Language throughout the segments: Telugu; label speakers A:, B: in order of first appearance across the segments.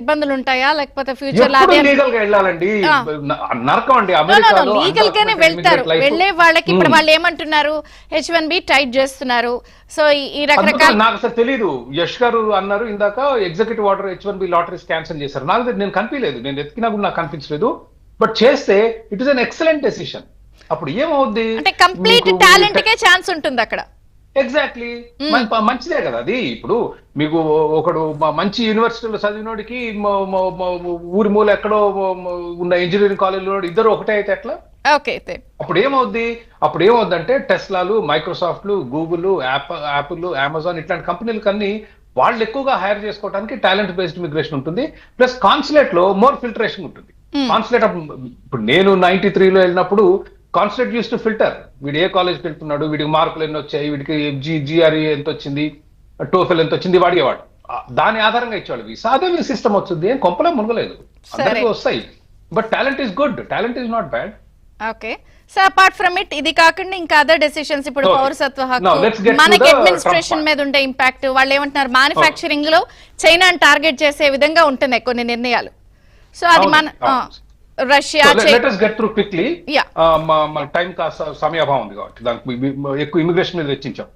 A: ఇబ్బందులు ఉంటాయా లేకపోతే ఫ్యూచర్ లో
B: ఎప్పుడు
A: అదే
B: లీగల్ గా వెళ్ళాలండి. నరకం అండి అమెరికాలో.
A: లీగల్ గానే వెళ్తారు. వెళ్లే వాళ్ళకి ఇప్పుడు వాళ్ళు ఏమంటున్నారు, H1B టైట్ చేస్తున్నారు. సో ఈ రకరకాల
B: నాకు అసలు తెలీదు. యష్ గారు అన్నారు ఇందాక executive order H1B lotteries cancel చేశారు. నాకు నేను కనిపించలేదు, నేను ఎత్తికినా కూడా నాకు కనిపించలేదు. బట్ చేస్తే it is an excellent decision. అప్పుడు ఏమవుద్ది
A: అంటే కంప్లీట్ టాలెంట్ కే ఛాన్స్ ఉంటుంది అక్కడ.
B: ఎగ్జాక్ట్లీ మంచిదే కదా అది. ఇప్పుడు మీకు ఒకడు మంచి యూనివర్సిటీలో చదివినోడికి ఊరి మూల ఎక్కడో ఉన్న ఇంజనీరింగ్ కాలేజీలో ఇద్దరు ఒకటే అయితే ఎట్లా?
A: ఓకే.
B: అప్పుడు ఏమవుద్ది అంటే టెస్లాలు, మైక్రోసాఫ్ట్లు, గూగుల్, యాపిల్, అమెజాన్ ఇట్లాంటి కంపెనీలకు అన్ని వాళ్ళు ఎక్కువగా హైర్ చేసుకోవడానికి టాలెంట్ బేస్డ్ ఇమిగ్రేషన్ ఉంటుంది. ప్లస్ కాన్సులేట్ లో మోర్ ఫిల్టరేషన్ ఉంటుంది. కాన్సులేట్ ఇప్పుడు నేను 93లో వెళ్ళినప్పుడు కాన్సులేట్ యూస్ టు ఫిల్టర్. వీడు ఏ కాలేజ్కి వెళ్తున్నాడు, వీడికి మార్కులు ఎన్ని వచ్చాయి, వీడికి జిఆర్ఈ ఎంత వచ్చింది, టోఫెల్ ఎంత వచ్చింది, వాడేవాడు. దాని ఆధారంగా ఇచ్చేవాళ్ళు. వీసా అదే సిస్టమ్ వచ్చింది. ఏం కొంపలే మునగలేదు, అందరికీ వస్తాయి. But talent is good, talent is not bad.
A: Okay. So apart from it ఇది కాకుండా ఇంకా అదర్ డెసిషన్స్ ఇప్పుడు పౌరసత్వ హక్కు, మనకి అడ్మినిస్ట్రేషన్ మీద ఉండే ఇంపాక్ట్, వాళ్ళు ఏమంటున్నారు మ్యానుఫ్యాక్చరింగ్ లో చైనాని టార్గెట్ చేసే విధంగా ఉంటున్నాయి కొన్ని నిర్ణయాలు. సో అది మన రష్యా
B: క్విక్లీ మన టైం సమయాభావం ఉంది కాబట్టి దానికి ఎక్కువ ఇమిగ్రేషన్ మీద వెచ్చించాం.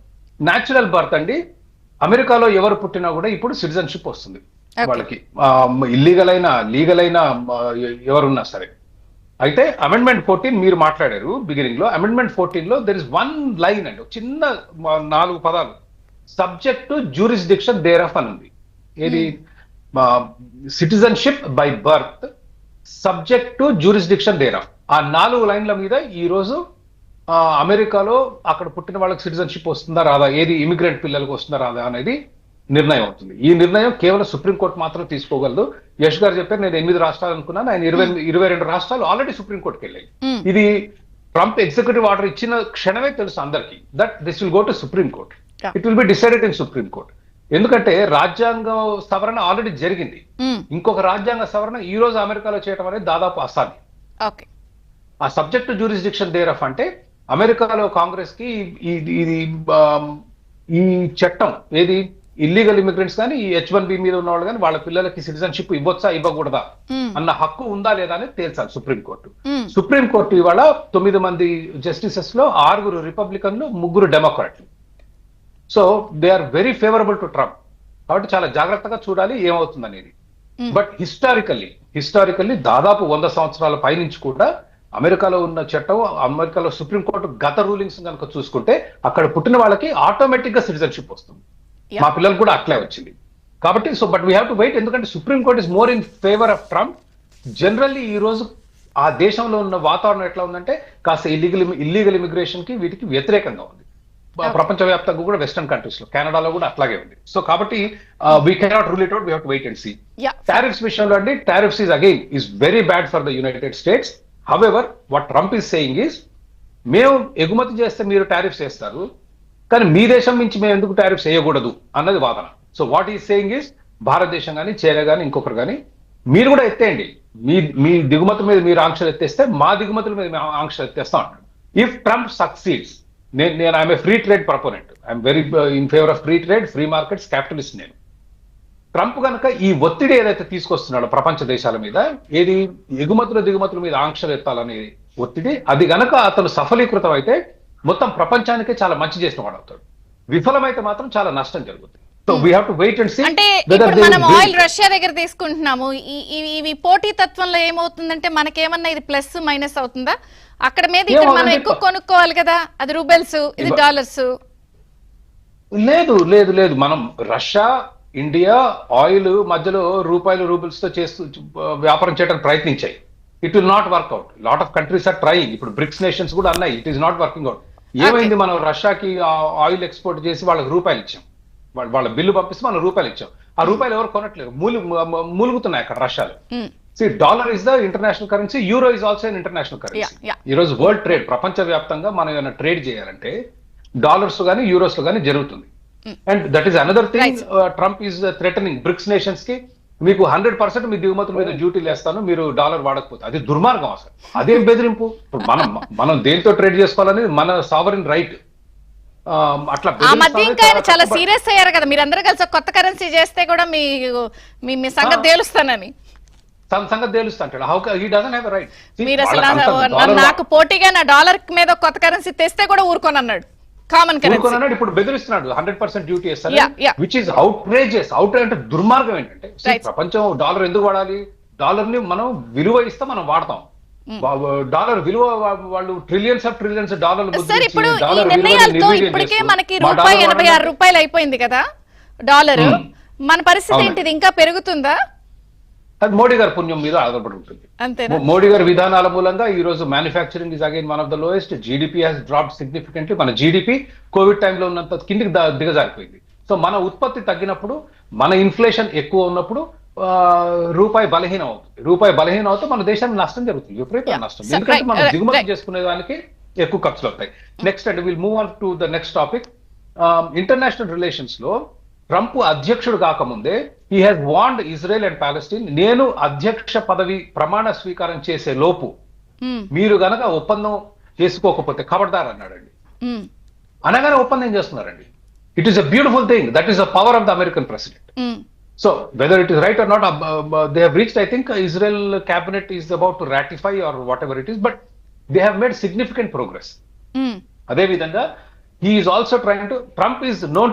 B: న్యాచురల్ బర్త్ అండి, అమెరికాలో ఎవరు పుట్టినా కూడా ఇప్పుడు సిటిజన్షిప్ వస్తుంది వాళ్ళకి. ఇల్లీగల్ అయినా లీగల్ అయినా ఎవరున్నా సరే. అయితే అమెండ్మెంట్ 14 మీరు మాట్లాడారు బిగినింగ్ లో. అమెండ్మెంట్ 14 లో దెర్ ఇస్ వన్ లైన్ అండి, చిన్న 4 పదాలు, subject to jurisdiction thereof అని ఉంది. ఏది? Citizenship by birth subject to jurisdiction thereof. ఆ 4 లైన్ల మీద ఈ రోజు అమెరికాలో అక్కడ పుట్టిన వాళ్ళకి సిటిజన్షిప్ వస్తుందా రాదా, ఏది ఇమిగ్రెంట్ పిల్లలకు వస్తుందా రాదా అనేది నిర్ణయం అవుతుంది. ఈ నిర్ణయం కేవలం సుప్రీంకోర్టు మాత్రం తీసుకోగలదు. యష్ గారు చెప్పారు నేను 8 రాష్ట్రాలు అనుకున్నాను, ఆయన 22 రాష్ట్రాలు ఆల్రెడీ సుప్రీంకోర్టుకి వెళ్ళాయి. ఇది ట్రంప్ ఎగ్జిక్యూటివ్ ఆర్డర్ ఇచ్చిన క్షణమే తెలుసు అందరికి that this will go to supreme court. It will be decided in supreme court. ఎందుకంటే రాజ్యాంగ సవరణ ఆల్రెడీ జరిగింది. ఇంకొక రాజ్యాంగ సవరణ ఈ రోజు అమెరికాలో చేయడం అనేది దాదాపు అసాధ్యం. ఆ subject to jurisdiction thereof అంటే అమెరికాలో కాంగ్రెస్ కి ఇది ఈ చట్టం ఏది ఇల్లీగల్ ఇమిగ్రెంట్స్ కానీ ఈ H1B మీద ఉన్న వాళ్ళు కానీ వాళ్ళ పిల్లలకి సిటిజన్షిప్ ఇవ్వచ్చా ఇవ్వకూడదా అన్న హక్కు ఉందా లేదా అనేది తేల్చాలి సుప్రీంకోర్టు. సుప్రీంకోర్టు ఇవాళ 9 మంది జస్టిసెస్ లో 6 రిపబ్లికన్లు, 3 డెమోక్రాట్లు. So they are very favourable to Trump. కాబట్టి చాలా జాగ్రత్తగా చూడాలి ఏమవుతుంది అనేది. బట్ హిస్టారికల్లీ దాదాపు 100 సంవత్సరాల పైనుంచి కూడా అమెరికాలో ఉన్న చట్టం, అమెరికాలో సుప్రీంకోర్టు గత రూలింగ్స్ కనుక చూసుకుంటే అక్కడ పుట్టిన వాళ్ళకి ఆటోమేటిక్ గా సిటిజన్షిప్ వస్తుంది. మా పిల్లలు కూడా అట్లే వచ్చింది. కాబట్టి so but we have to wait, ఎందుకంటే supreme court is more in favour of Trump. Generally ఈ రోజు ఆ దేశంలో ఉన్న వాతావరణం ఎట్లా ఉందంటే కాస్త ఇల్లీగల్ ఇమిగ్రేషన్ కి వీటికి వ్యతిరేకంగా ఉంది. ప్రపంచవ్యాప్తంగా కూడా వెస్టర్న్ కంట్రీస్ లో, కెనడాలో కూడా అట్లాగే ఉంది. సో కాబట్టి we cannot rule it out, we have to wait and see. Tariffs విషయంలో అండి, tariffs is again is very bad for the United States. However what Trump is saying is మేము ఎగుమతి చేస్తే మీరు టారిఫ్స్ వేస్తారు, కానీ మీ దేశం నుంచి మేము ఎందుకు టారిఫ్స్ వేయకూడదు అన్నది వాదన. So what is saying is భారతదేశం కానీ చైనా కానీ ఇంకొకరు కానీ మీరు కూడా ఎత్తేయండి, మీ దిగుమతుల మీద మీరు ఆంక్షలు ఎత్తేస్తే మా దిగుమతుల మీద మేము ఆంక్షలు ఎత్తేస్తాం అంటాడు. ఇఫ్ ట్రంప్ సక్సీడ్స్, నేను I'm a free trade proponent, I'm very in favour of free trade, free markets, capitalist నేను. ట్రంప్ కనుక ఈ ఒత్తిడి ఏదైతే తీసుకొస్తున్నాడో ప్రపంచ దేశాల మీద, ఏది దిగుమతుల మీద ఆంక్షలు ఎత్తాలనే ఒత్తిడి, అది గనక అతను సఫలీకృతం అయితే మొత్తం ప్రపంచానికే చాలా మంచి చేసిన వాడు అవుతాడు. విఫలమైతే మాత్రం చాలా నష్టం జరుగుతుంది. So we have to wait and see.
A: అంటే ఇప్పుడు మనం ఆయిల్ రష్యా దగ్గర తీసుకుంటున్నాము, ఇవి పోటీ తత్వంలో ఏమవుతుందంటే మనకేమన్నా ఇది ప్లస్ మైనస్ అవుతుందా? అక్కడ మీద ఇక్కడ మనం ఎక్కువ కొనుక్కోవాలి కదా, అది రూబెల్స్, ఇది డాలర్స్.
B: లేదు మనం రష్యా, ఇండియా ఆయిల్ మధ్యలో రూబెల్స్ తో చేస్తూ వ్యాపారం చేయడానికి ప్రయత్నించాయి. It will not work out. Lot of countries are trying. ఇప్పుడు బ్రిక్స్ నేషన్స్ కూడా అన్నాయి it is not working out. ఏమైంది, మనం రష్యాకి ఆయిల్ ఎక్స్పోర్ట్ చేసి వాళ్ళకి రూపాయలు ఇచ్చాం, వాళ్ళ బిల్లు పంపిస్తే మనం రూపాయలు ఇచ్చాం. ఆ రూపాయలు ఎవరు కొనట్లేదు, మూలుగుతున్నాయి అక్కడ రష్యాలో. Dollar is the international currency, euro is also an international currency. ఈ రోజు వరల్డ్ ట్రేడ్, ప్రపంచ వ్యాప్తంగా మనం ఏమైనా ట్రేడ్ చేయాలంటే డాలర్స్ గానీ యూరోస్ లో గానీ జరుగుతుంది. And that is another thing, Trump is threatening BRICS nations కి, మీకు 100% మీ దిగుమతుల మీద డ్యూటీలు వేస్తాను మీరు డాలర్ వాడకపోతే. అది దుర్మార్గం అసలు, అదేం బెదిరింపు. మనం దేంతో ట్రేడ్ చేసుకోవాలని మన సావరిన్ రైట్. అట్లా
A: ఆ మధ్య ఇంకా ఆయన చాలా సీరియస్ అయ్యారు కదా, మీరందరూ కలిసి కొత్త కరెన్సీ చేస్తే కూడా మీ మీ సంగతి తేలుస్తానని.
B: సంగతి తెలుస్తా అంటాడు. How he doesn't have right.
A: మీరు అసలు నాకు పోటీగా నా డాలర్ మీద కొత్త కరెన్సీ తెస్తే కూడా ఊరుకోని అన్నాడు. కామన్ కరెన్సీ
B: అన్నాడు. ఇప్పుడు బెదిరిస్తున్నాడు 100% డ్యూటీ వేస్తాను,
A: Yeah, yeah.
B: Which is outrageous. అంటే దుర్మార్గం ఏంటంటే, ప్రపంచం డాలర్ ఎందుకు వాడాలి? డాలర్ ని మనం విలువ ఇస్తే మనం వాడతాం. డాలర్ విలువ వాళ్ళు ట్రిలియన్స్ ఆఫ్ ట్రిలియన్స్ డాలర్లు.
A: సార్ ఇప్పుడు ఈ నిర్ణయాలతో ఇప్పటికే మనకి రూపాయి 86 రూపాయలు అయిపోయింది కదా డాలర్. మన పరిస్థితి ఏంటిది, ఇంకా పెరుగుతుందా?
B: అది మోడీ గారి పుణ్యం మీద ఆధారపడి ఉంటుంది.
A: అంతేనా?
B: మోడీ గారి విధానాల మూలంగా ఈ రోజు manufacturing is again one of the lowest. GDP has dropped significantly. మన జీడిపి కోవిడ్ టైంలో ఉన్నంత కిందికి దిగజారిపోయింది. సో మన ఉత్పత్తి తగ్గినప్పుడు, మన ఇన్ఫ్లేషన్ ఎక్కువ ఉన్నప్పుడు రూపాయి బలహీనం అవుతుంది. రూపాయి బలహీనం అవుతే మన దేశానికి నష్టం జరుగుతుంది, విపరీత నష్టం. ఎందుకంటే మనం దిగుమతి చేసుకునే దానికి ఎక్కువ ఖర్చులు అవుతాయి. Next and will move on to the next topic. International relations లో ట్రంప్ అధ్యక్షుడు కాకముందే he has warned Israel and Palestine, నేను అధ్యక్ష పదవి ప్రమాణ స్వీకారం చేసే లోపు మీరు గనక ఒప్పందం చేసుకోకపోతే ఖబర్దార్ అన్నాడండి. అనగానే ఒప్పందం చేస్తున్నారండి. It is a beautiful thing. That is the power of the American president. So whether it is right or not, they have reached, I think Israel cabinet is about to ratify or whatever it is, but they have made significant progress. Ade vidhanga he is also trying to, Trump is known to